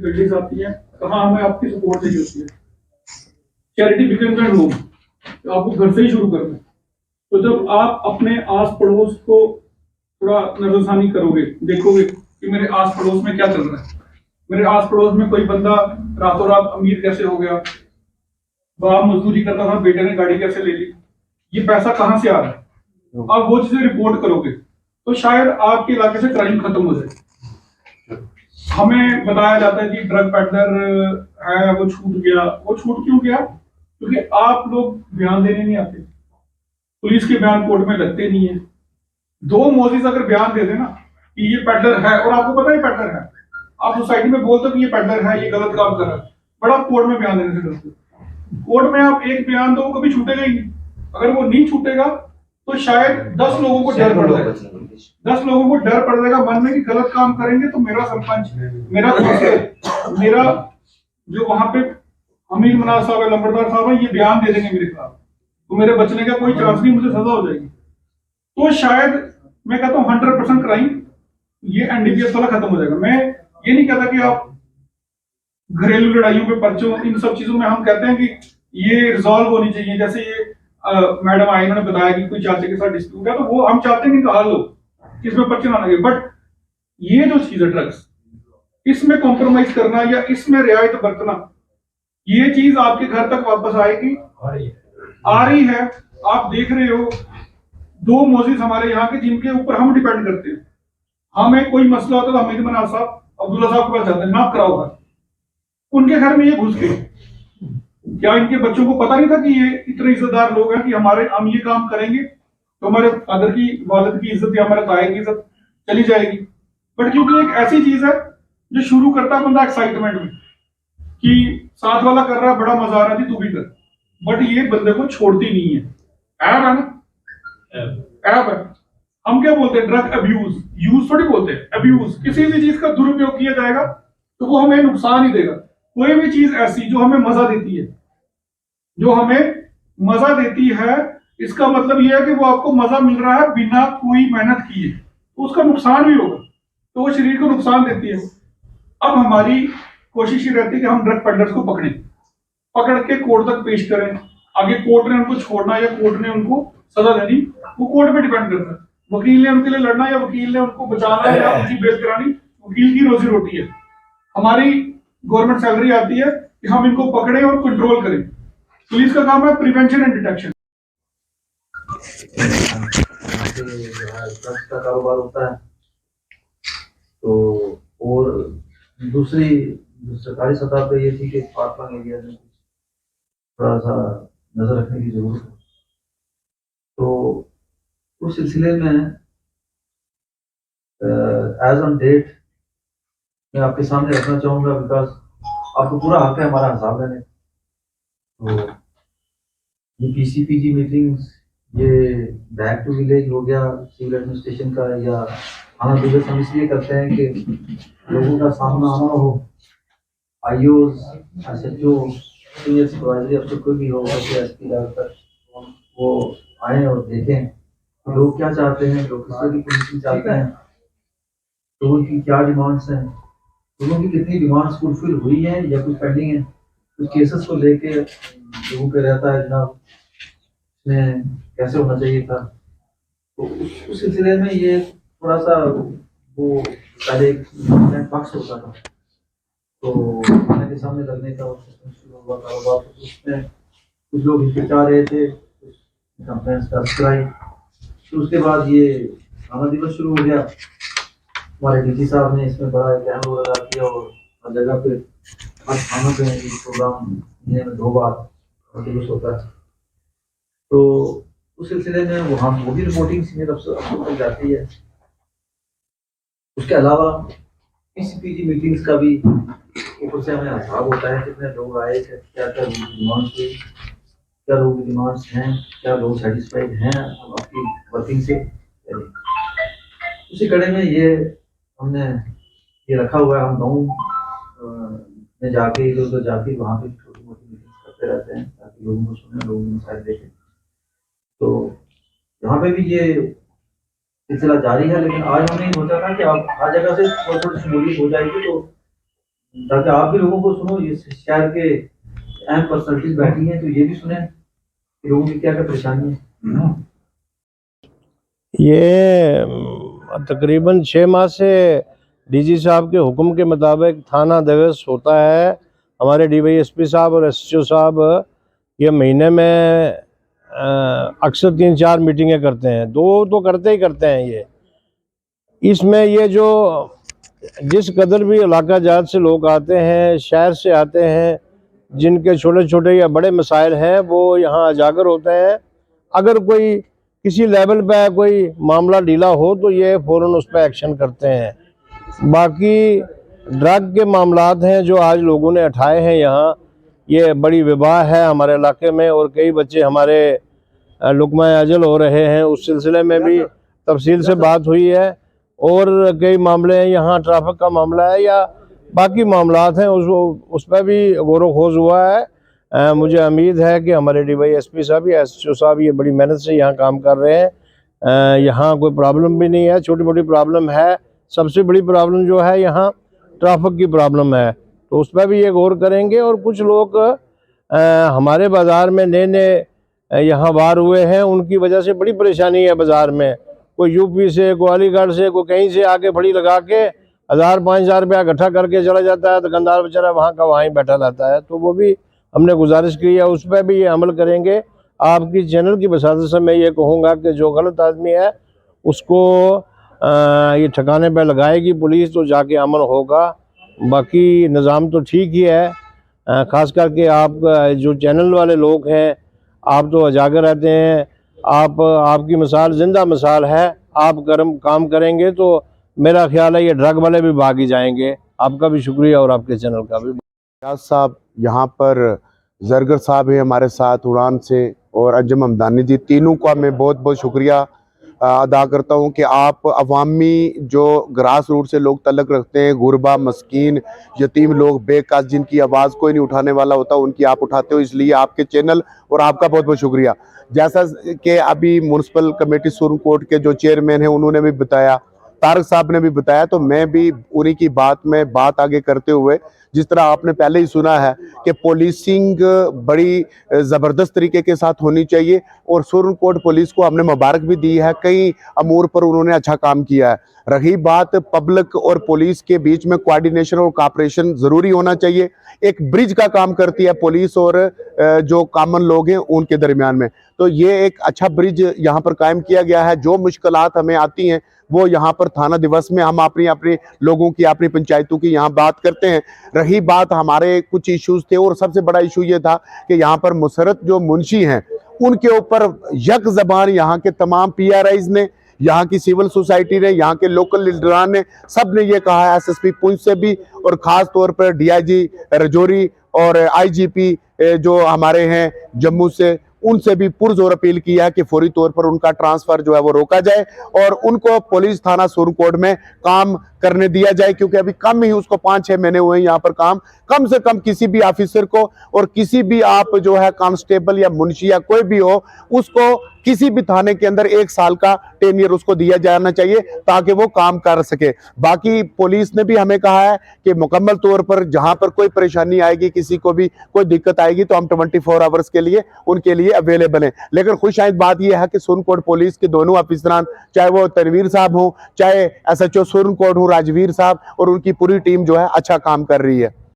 Difficulties आती हैं, कहाँ हमें आपकी सपोर्ट चाहिए होती है। चैरिटी बिकम्स एट होम, तो आपको घर से ही शुरू करना है। तो जब आप अपने आस पड़ोस को थोड़ा नजरसानी करोगे, देखोगे कि मेरे आस पड़ोस में क्या चल रहा है, मेरे आस पड़ोस में कोई बंदा रातों रात अमीर कैसे हो गया, बाप मजदूरी करता था, बेटे ने गाड़ी कैसे ले ली, ये पैसा कहाँ से आ रहा है, आप वो चीजें रिपोर्ट करोगे तो शायद आपके इलाके से क्राइम खत्म हो जाए। हमें बताया जाता है कि ड्रग पेडलर है वो छूट गया, वो छूट क्यों गया? क्योंकि आप लोग बयान देने नहीं आते, पुलिस के बयान कोर्ट में लगते नहीं है। दो मोजिज अगर बयान दे देना कि ये पेडलर है और आपको पता है पेडलर है, आप सोसाइटी में बोलते हो कि ये पेडलर है, ये गलत काम कर रहा है, बड़ा कोर्ट में बयान देने से डरते हो। कोर्ट में आप एक बयान दो, वो कभी छूटेगा ही नहीं। अगर वो नहीं छूटेगा तो शायद 10 लोगों को डर पड़ जाएगा, 10 लोगों को डर पड़ जाएगा मन में कि गलत काम करेंगे तो मेरा सरपंच, मेरा काउंसिलर, मेरा जो वहां पे हमीद मनाज साहब है, लंबरदार साहब है, ये बयान दे देंगे मेरे खिलाफ, तो मेरे बचने का कोई चांस नहीं, मुझे सजा हो जाएगी। तो शायद मैं कहता हूँ 100% क्राइम ये एनडीपीएस वाला खत्म हो जाएगा। मैं ये नहीं कहता कि आप घरेलू लड़ाइयों पे पर्चों, इन सब चीजों में हम कहते हैं कि ये रिजॉल्व होनी चाहिए। जैसे ये मैडम आई, इन्होंने बताया कि कोई चाचे के साथ डिस्प्यूट है, तो वो हम चाहते हैं कि इनका हल हो, इसमें पर्चे ना लगे। बट ये जो चीज है ड्रग्स, इसमें कॉम्प्रोमाइज करना या इसमें रियायत बरतना, ये चीज आपके घर तक वापस आएगी, आ रही है। आप देख रहे हो 2 मोजिज हमारे यहाँ के जिनके ऊपर हम डिपेंड करते हैं। हमें कोई मसला होता है तो हमीद मनाज साहब, अब्दुल्ला साहब के पास जाते हैं, ना कराओ घर, उनके घर में ये घुस गए। क्या इनके बच्चों को पता नहीं था कि ये इतने इज्जतदार लोग हैं कि हमारे हम ये काम करेंगे तो हमारे फादर की, वालिद की इज्जत या हमारे ताए की इज्जत चली जाएगी? बट क्योंकि एक ऐसी चीज है जो शुरू करता है बंदा एक्साइटमेंट में कि साथ वाला कर रहा है, बड़ा मजा आ रहा है, तू भी कर, बट ये बंदे को छोड़ती नहीं है। ऐप है ना, ऐप है। हम क्या बोलते हैं? ड्रग अब्यूज, यूज थोड़ी बोलते हैं, अब्यूज। किसी भी चीज का दुरुपयोग किया जाएगा तो वो हमें नुकसान ही देगा। कोई भी चीज ऐसी जो हमें मजा देती है, जो हमें मजा देती है, इसका मतलब यह है कि वो आपको मजा मिल रहा है बिना कोई मेहनत किए, तो उसका नुकसान भी होगा, तो वो शरीर को नुकसान देती है। अब हमारी कोशिश ये रहती है कि हम ड्रग पेडलर्स को पकड़ें, पकड़ के कोर्ट तक पेश करें। आगे कोर्ट ने उनको छोड़ना या कोर्ट ने उनको सजा देनी, वो कोर्ट पे डिपेंड करता है। वकील ने उनके लिए लड़ना या वकील ने उनको बचाना या उनकी बेइज्जती करानी, वकील की रोजी रोटी है। हमारी गवर्नमेंट सैलरी आती है कि हम इनको पकड़े और कंट्रोल करें। पुलिस का काम है प्रिवेंशन एंड डिटेक्शन। ड्रग्स का कारोबार होता है तो, और दूसरी सरकारी सतह पे ये थी कि फार्मंग एरिया में थोड़ा सा नजर रखने की जरूरत है। तो उस सिलसिले में एज ऑन डेट मैं आपके सामने रखना चाहूँगा, बिकॉज आपको पूरा हक है हमारा हिसाब लेने। तो ये पीसीपीजी मीटिंग्स, ये बैक टू विलेज हो गया सिविल एडमिनिस्ट्रेशन का, या थाना दिवस हम इसलिए करते हैं कि लोगों का सामना आना हो, आईओज, एसएचओ, सीनियर सुपरवाइजरी अफसर कोई भी हो, एसपी लेवल तक वो आए और देखें लोग क्या चाहते हैं, लोग किस तरह की पुलिसिंग चाहते हैं, लोगों की क्या डिमांड्स हैं, लोगों की कितनी डिमांड्स फुलफिल हुई हैं या कुछ पेंडिंग है। कुछ केसेस को लेके लोगों पे रहता है जनाब में कैसे होना चाहिए था। तो उस सिलसिले में ये थोड़ा सा वो पहले एक पक्ष होता था, तो थाने के सामने लगने का शुरू हुआ कारोबार, तो उसमें कुछ लोग हिचकिचा रहे थे, कुछ कंप्लेंट्स दर्ज कराई। तो उसके बाद ये थाना दिवस शुरू हो गया। हमारे डीसी साहब ने इसमें बड़ा एक अहम रोल अदा किया और हर जगह पे, हर थानों पे प्रोग्राम महीने में 2 बार दिवस होता है। तो उस सिलसिले में वहाँ वो भी रिपोर्टिंग सीनियर अफसर तक जाती है। उसके अलावा पीसीपीजी मीटिंग्स का भी ऊपर से हमें हिसाब होता है, कितने लोग आए, क्या क्या डिमांड्स हुई, क्या लोग डिमांड्स हैं, क्या लोग सेटिस्फाइड हैं आपकी वर्किंग से। उसी कड़े में ये हमने ये रखा हुआ है। हम गाँव में जाके इधर उधर जाके वहाँ पे छोटी मोटी मीटिंग्स करते रहते हैं ताकि लोगों को सुने, लोगों को साइड देखें। तो यहाँ पे भी ये सिलसिला जारी है, लेकिन आज हमने सोचा था कि अब हर जगह से थोड़ी थोड़ी शमूलियत हो जाएगी तो ताकि आप भी लोगों को सुनो, ये शहर के अहम पर्सनैलिटीज बैठी हैं तो ये भी सुने कि लोगों की क्या क्या परेशानी है। ये तकरीबन 6 माह से डीजी साहब के हुक्म के मुताबिक थाना दिवस होता है। हमारे डीवाईएसपी साहब और एसएचओ साहब ये महीने में अक्सर 3-4 मीटिंगें करते हैं, 2 तो करते ही करते हैं। ये इसमें ये जो जिस कदर भी इलाका जात से लोग आते हैं, शहर से आते हैं, जिनके छोटे छोटे या बड़े मसाइल हैं वो यहाँ उजागर होते हैं। अगर कोई किसी लेवल पे कोई मामला ढीला हो तो ये फ़ौरन उस पर एक्शन करते हैं। बाकी ड्रग के मामलात हैं जो आज लोगों ने उठाए हैं यहाँ, ये बड़ी विबाह है हमारे इलाके में और कई बच्चे हमारे लुकमा अजल हो रहे हैं। उस सिलसिले में भी तफसील से बात हुई है और कई मामले हैं यहाँ, ट्रैफिक का मामला है या बाकी मामलात हैं, उस पर भी गौर खोज हुआ है। मुझे उम्मीद है कि हमारे डीवाईएसपी साहब या एसएचओ साहब ये बड़ी मेहनत से यहाँ काम कर रहे हैं। यहाँ कोई प्रॉब्लम भी नहीं है, छोटी मोटी प्रॉब्लम है। सबसे बड़ी प्रॉब्लम जो है यहाँ ट्रैफिक की प्रॉब्लम है, तो उस पर भी ये गौर करेंगे। और कुछ लोग हमारे बाज़ार में नए नए यहाँ वार हुए हैं, उनकी वजह से बड़ी परेशानी है बाज़ार में। कोई यूपी से, कोई अलीगढ़ से, कोई कहीं से आके फड़ी लगा के 1000-5000 रुपया इकट्ठा करके चला जाता है। दुकानदार बेचारा वहाँ का वहीं बैठा रहता है। तो वो भी हमने गुजारिश की है, उस पर भी ये अमल करेंगे। आपकी चैनल की वसात से मैं ये कहूँगा कि जो गलत आदमी है उसको ये ठिकाने पे लगाएगी पुलिस तो जाके अमन होगा। बाकी निज़ाम तो ठीक ही है। ख़ास करके आप जो चैनल वाले लोग हैं, आप तो उजागर रहते हैं, आपकी मिसाल जिंदा मिसाल है। आप काम करेंगे तो मेरा ख्याल है ये ड्रग वाले भी भाग ही जाएंगे। आपका भी शुक्रिया और आपके चैनल का भी। रियाज साहब यहाँ पर, जरगर साहब है हमारे साथ उड़ान से, और अंजुम हमदानी जी, तीनों का मैं बहुत बहुत शुक्रिया अदा करता हूँ कि आप अवामी जो ग्रास रूट से लोग तल्लक रखते हैं, गुरबा, मस्कीन, यतीम लोग, बेकास, जिनकी आवाज़ कोई नहीं उठाने वाला होता, उनकी आप उठाते हो। इसलिए आपके चैनल और आपका बहुत बहुत शुक्रिया। जैसा कि अभी म्यूनसिपल कमेटी सुरनकोट के जो चेयरमैन हैं उन्होंने भी बताया, तारक साहब ने भी बताया, तो मैं भी उन्हीं की बात में बात आगे करते हुए, जिस तरह आपने पहले ही सुना है कि पुलिसिंग बड़ी ज़बरदस्त तरीके के साथ होनी चाहिए, और सुरनकोट पुलिस को हमने मुबारक भी दी है, कई अमूर पर उन्होंने अच्छा काम किया है। रही बात पब्लिक और पुलिस के बीच में कोऑर्डिनेशन और कोऑपरेशन ज़रूरी होना चाहिए। एक ब्रिज का काम करती है पुलिस और जो कॉमन लोग हैं उनके दरमियान में, तो ये एक अच्छा ब्रिज यहाँ पर कायम किया गया है। जो मुश्किलात हमें आती हैं वो यहाँ पर थाना दिवस में हम अपनी अपनी लोगों की, अपनी पंचायतों की यहाँ बात करते हैं। रही बात हमारे कुछ इश्यूज थे, और सबसे बड़ा इशू ये था कि यहाँ पर मुसरत जो मुंशी हैं उनके ऊपर यक ज़बान यहाँ के तमाम PRIs ने, यहाँ की सिविल सोसाइटी ने, यहाँ के लोकल लीडरान ने, सब ने ये कहा है, SSP पुंछ से भी और ख़ास तौर पर DIG रजौरी और IGP जो हमारे हैं जम्मू से, उनसे भी पुरजोर अपील किया कि फौरी तौर पर उनका ट्रांसफर जो है वो रोका जाए और उनको पुलिस थाना सुरनकोट में काम करने दिया जाए, क्योंकि अभी कम ही उसको 5-6 महीने हुए हैं यहाँ पर काम। कम से कम किसी भी ऑफिसर को और किसी भी आप जो है कांस्टेबल या मुंशी या कोई भी हो, उसको किसी भी थाने के अंदर 1 साल का टेन्योर उसको दिया जाना चाहिए ताकि वो काम कर सके। बाकी पुलिस ने भी हमें कहा है कि मुकम्मल तौर पर जहां पर कोई परेशानी आएगी, किसी को भी कोई दिक्कत आएगी, तो हम 24 आवर्स के लिए उनके लिए अवेलेबल हैं। लेकिन खुशहाइद बात यह है कि सुरनकोट पुलिस के दोनों अफसरान, चाहे वो तनवीर साहब हों, चाहे SHO सुरनकोट हो राजवीर साहब, और उनकी पूरी टीम जो है अच्छा काम कर रही है।